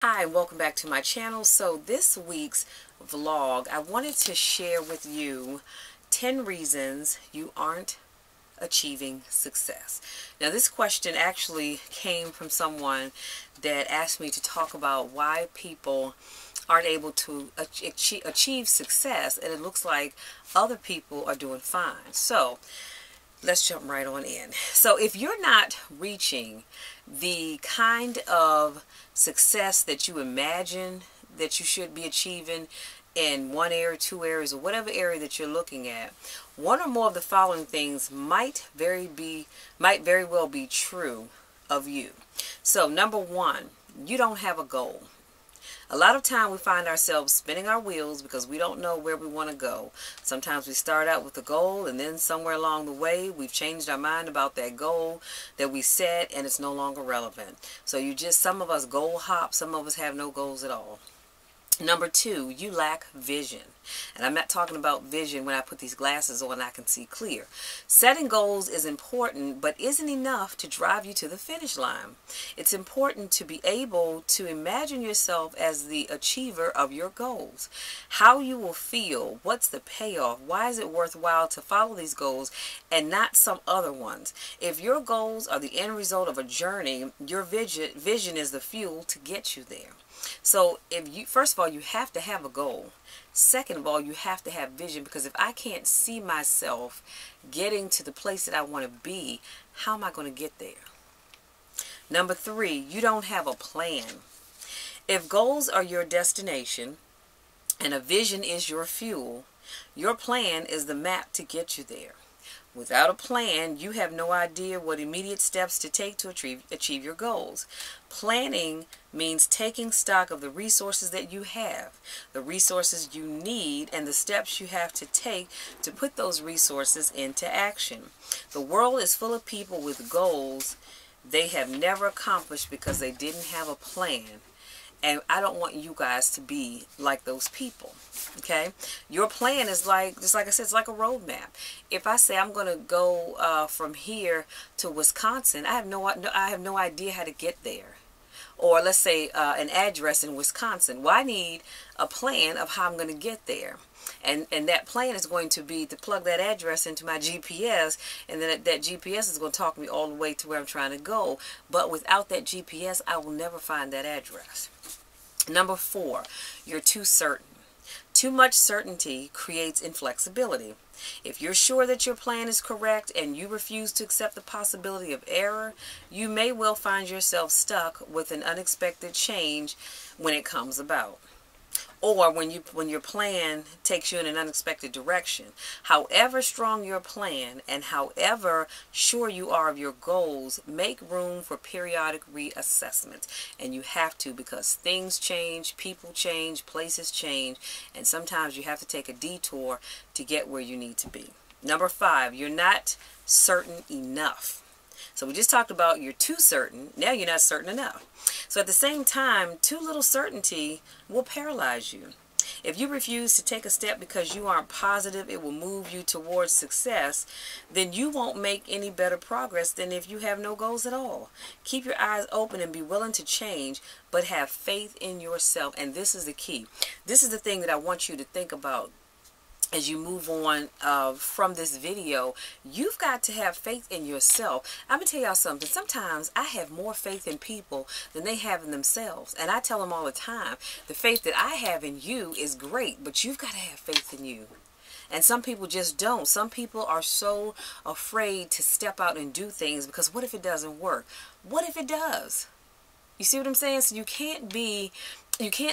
Hi, and welcome back to my channel. So this week's vlog, I wanted to share with you 10 reasons you aren't achieving success. Now this question actually came from someone that asked me to talk about why people aren't able to achieve success, and it looks like other people are doing fine. So let's jump right on in. So if you're not reaching the kind of success that you imagine that you should be achieving in one area, two areas, or whatever area that you're looking at, one or more of the following things might very well be true of you. So number one, you don't have a goal. A lot of time we find ourselves spinning our wheels because we don't know where we want to go. Sometimes we start out with a goal, and then somewhere along the way we've changed our mind about that goal that we set, and it's no longer relevant. So some of us goal hop, some of us have no goals at all. Number two, you lack vision. And I'm not talking about vision when I put these glasses on and I can see clear. Setting goals is important, but isn't enough to drive you to the finish line. It's important to be able to imagine yourself as the achiever of your goals. How you will feel, what's the payoff, why is it worthwhile to follow these goals and not some other ones. If your goals are the end result of a journey, your vision is the fuel to get you there. So first of all, you have to have a goal. Second of all, you have to have vision, because if I can't see myself getting to the place that I want to be, how am I going to get there? Number three, you don't have a plan. If goals are your destination and a vision is your fuel, your plan is the map to get you there. Without a plan, you have no idea what immediate steps to take to achieve your goals. Planning means taking stock of the resources that you have, the resources you need, and the steps you have to take to put those resources into action. The world is full of people with goals they have never accomplished because they didn't have a plan. And I don't want you guys to be like those people. Okay? Your plan is just like I said, it's like a roadmap. If I say I'm going to go from here to Wisconsin, I have no idea how to get there. Or let's say an address in Wisconsin. Well, I need a plan of how I'm going to get there. And that plan is going to be to plug that address into my GPS, and then that GPS is going to talk me all the way to where I'm trying to go. But without that GPS, I will never find that address. Number four, you're too certain. Too much certainty creates inflexibility. If you're sure that your plan is correct and you refuse to accept the possibility of error, you may well find yourself stuck with an unexpected change when it comes about. Or when your plan takes you in an unexpected direction. However strong your plan and however sure you are of your goals, make room for periodic reassessments. And you have to, because things change, people change, places change, and sometimes you have to take a detour to get where you need to be. Number five, you're not certain enough. So we just talked about you're too certain. Now you're not certain enough. So at the same time, too little certainty will paralyze you. If you refuse to take a step because you aren't positive it will move you towards success, then you won't make any better progress than if you have no goals at all. Keep your eyes open and be willing to change, but have faith in yourself. And this is the key. This is the thing that I want you to think about as you move on from this video. You've got to have faith in yourself. I'm going to tell y'all something. Sometimes I have more faith in people than they have in themselves. And I tell them all the time, the faith that I have in you is great, but you've got to have faith in you. And some people just don't. Some people are so afraid to step out and do things because what if it doesn't work? What if it does? You see what I'm saying? So you can't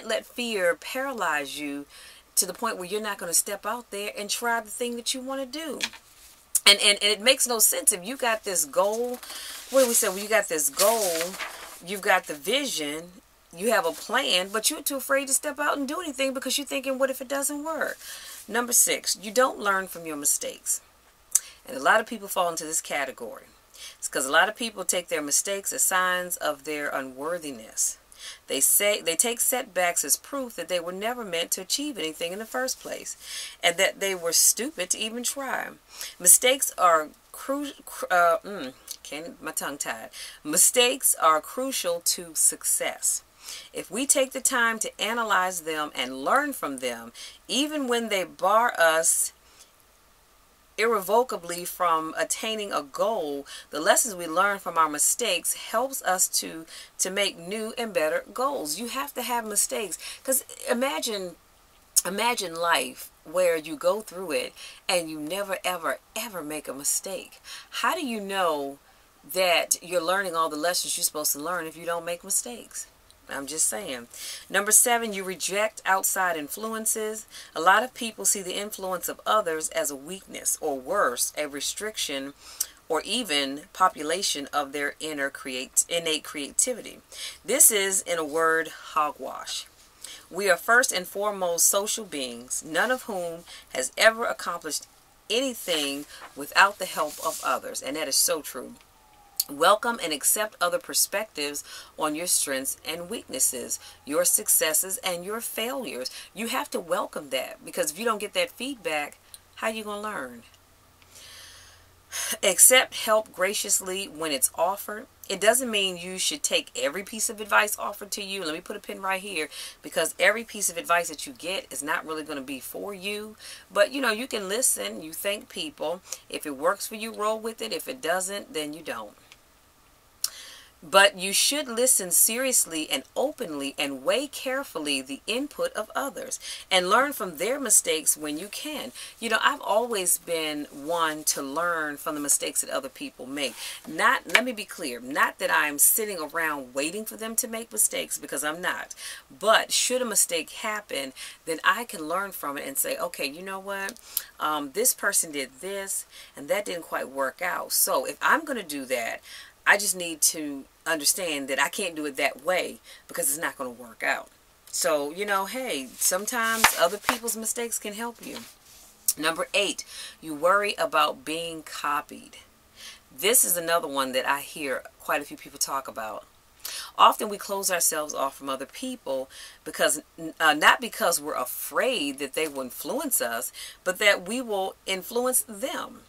let fear paralyze you to the point where you're not going to step out there and try the thing that you want to do. And it makes no sense if you got this goal. What do we say? Well, you got this goal, you've got the vision, you have a plan, but you're too afraid to step out and do anything because you're thinking, what if it doesn't work? Number six, you don't learn from your mistakes. And a lot of people fall into this category. It's because a lot of people take their mistakes as signs of their unworthiness. They take setbacks as proof that they were never meant to achieve anything in the first place, and that they were stupid to even try. Mistakes are my tongue tied. Mistakes are crucial to success. If we take the time to analyze them and learn from them, even when they bar us irrevocably from attaining a goal, the lessons we learn from our mistakes helps us to make new and better goals. You have to have mistakes, because imagine life where you go through it and you never ever make a mistake. How do you know that you're learning all the lessons you're supposed to learn if you don't make mistakes? I'm just saying. Number 7, you reject outside influences. A lot of people see the influence of others as a weakness, or worse, a restriction or even population of their innate creativity. This is, in a word, hogwash. We are first and foremost social beings, none of whom has ever accomplished anything without the help of others. And that is so true. Welcome and accept other perspectives on your strengths and weaknesses, your successes and your failures. You have to welcome that, because if you don't get that feedback, how are you going to learn? Accept help graciously when it's offered. It doesn't mean you should take every piece of advice offered to you. Let me put a pin right here, because every piece of advice that you get is not really going to be for you. But, you can listen. You thank people. If it works for you, roll with it. If it doesn't, then you don't. But you should listen seriously and openly and weigh carefully the input of others and learn from their mistakes when you can. I've always been one to learn from the mistakes that other people make. Let me be clear, not that I'm sitting around waiting for them to make mistakes, because I'm not. But should a mistake happen, then I can learn from it and say, okay, you know what? This person did this and that didn't quite work out. So if I'm going to do that, I just need to understand that I can't do it that way, because it's not going to work out. So, hey, sometimes other people's mistakes can help you. Number 8, you worry about being copied. This is another one that I hear quite a few people talk about. Often we close ourselves off from other people because not because we're afraid that they will influence us, but that we will influence them.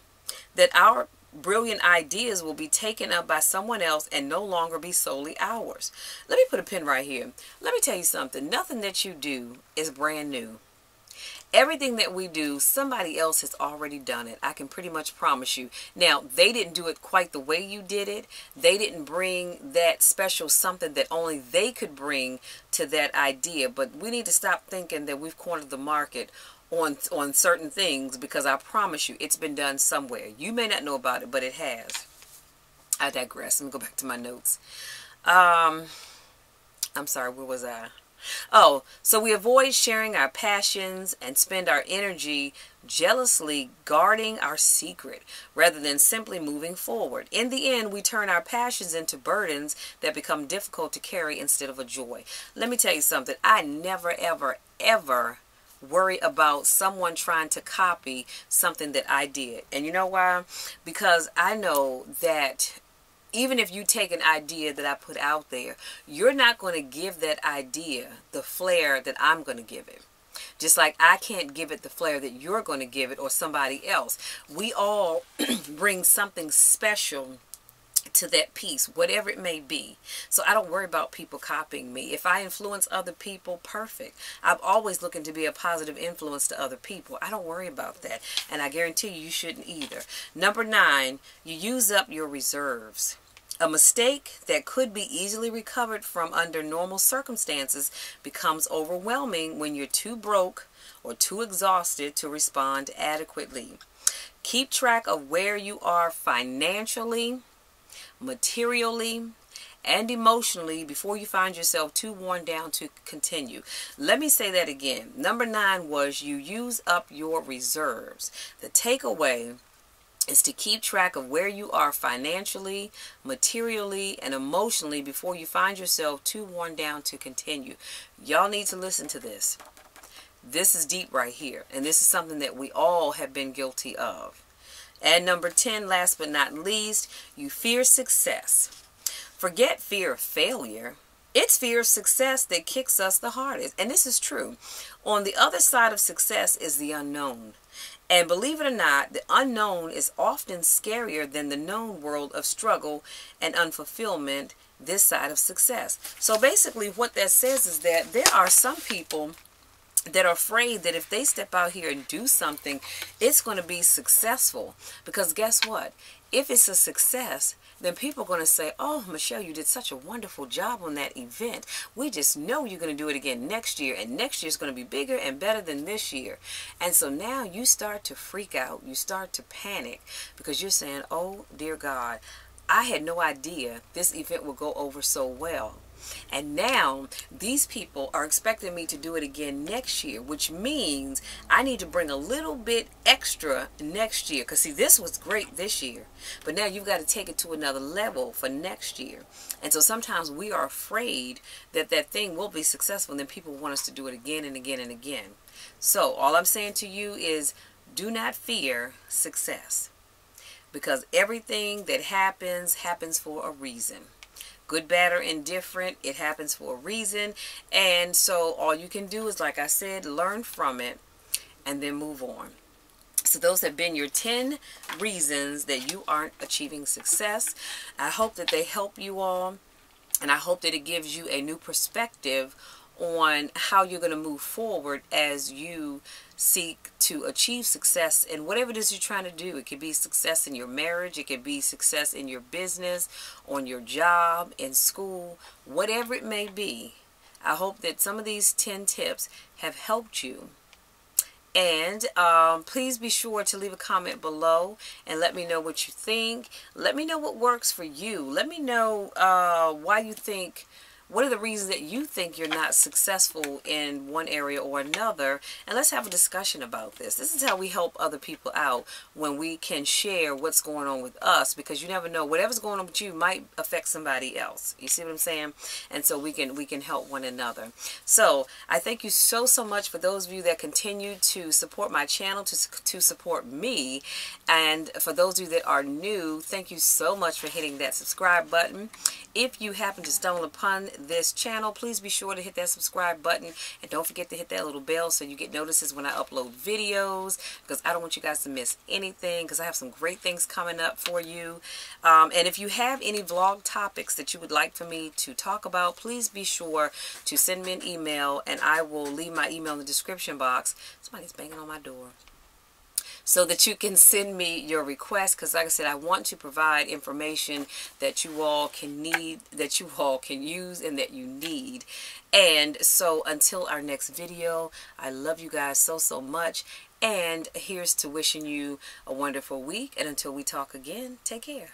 That our brilliant ideas will be taken up by someone else and no longer be solely ours. Let me put a pin right here. Let me tell you something. Nothing that you do is brand new. Everything that we do, somebody else has already done it. I can pretty much promise you. Now, they didn't do it quite the way you did it. They didn't bring that special something that only they could bring to that idea. But we need to stop thinking that we've cornered the market on certain things, because I promise you it's been done somewhere. You may not know about it, but it has. I digress. Let me go back to my notes. I'm sorry, where was I? Oh, so we avoid sharing our passions and spend our energy jealously guarding our secret rather than simply moving forward. In the end, we turn our passions into burdens that become difficult to carry instead of a joy. Let me tell you something. I never, ever worry about someone trying to copy something that I did. And you know why? Because I know that even if you take an idea that I put out there, you're not going to give that idea the flair that I'm going to give it. Just like I can't give it the flair that you're going to give it, or somebody else. We all bring something special to that piece, whatever it may be. So I don't worry about people copying me. If I influence other people, perfect. I'm always looking to be a positive influence to other people. I don't worry about that. And I guarantee you shouldn't either. Number 9, you use up your reserves. A mistake that could be easily recovered from under normal circumstances becomes overwhelming when you're too broke or too exhausted to respond adequately. Keep track of where you are financially, materially, and emotionally before you find yourself too worn down to continue. Let me say that again. Number 9 was you use up your reserves. The takeaway is to keep track of where you are financially, materially, and emotionally before you find yourself too worn down to continue. Y'all need to listen to this. This is deep right here, and this is something that we all have been guilty of. And number 10, last but not least, you fear success. Forget fear of failure. It's fear of success that kicks us the hardest. And this is true. On the other side of success is the unknown. And believe it or not, the unknown is often scarier than the known world of struggle and unfulfillment this side of success. So basically what that says is that there are some people that are afraid that if they step out here and do something, it's going to be successful. Because guess what? If it's a success, then people are going to say, oh, Michelle, you did such a wonderful job on that event. We just know you're going to do it again next year. And next year is going to be bigger and better than this year. And so now you start to freak out. You start to panic because you're saying, oh, dear God, I had no idea this event would go over so well. And now these people are expecting me to do it again next year, which means I need to bring a little bit extra next year. Because see, this was great this year, but now you've got to take it to another level for next year. And so sometimes we are afraid that that thing will be successful, and then people want us to do it again and again and again. So all I'm saying to you is do not fear success, because everything that happens for a reason. Good, bad, or indifferent, it happens for a reason. And so all you can do is, like I said, learn from it and then move on. So those have been your 10 reasons that you aren't achieving success. I hope that they help you all, and I hope that it gives you a new perspective on how you're going to move forward as you seek to achieve success in whatever it is you're trying to do. It could be success in your marriage, it could be success in your business, on your job, in school, whatever it may be. I hope that some of these 10 tips have helped you. And please be sure to leave a comment below and let me know what you think. Let me know what works for you. Let me know why you think, what are the reasons that you think you're not successful in one area or another? And let's have a discussion about this. This is how we help other people out, when we can share what's going on with us, because you never know, whatever's going on with you might affect somebody else. You see what I'm saying? And so we can help one another. So I thank you so much for those of you that continue to support my channel, to support me. And for those of you that are new, thank you so much for hitting that subscribe button. If you happen to stumble upon this channel, please be sure to hit that subscribe button, and don't forget to hit that little bell so you get notices when I upload videos, because I don't want you guys to miss anything, because I have some great things coming up for you. And if you have any vlog topics that you would like for me to talk about, please be sure to send me an email, and I will leave my email in the description box. Somebody's banging on my door. So that you can send me your request, because like I said, I want to provide information that you all can need, that you all can use, and that you need. And so until our next video, I love you guys so much, and here's to wishing you a wonderful week, and until we talk again, take care.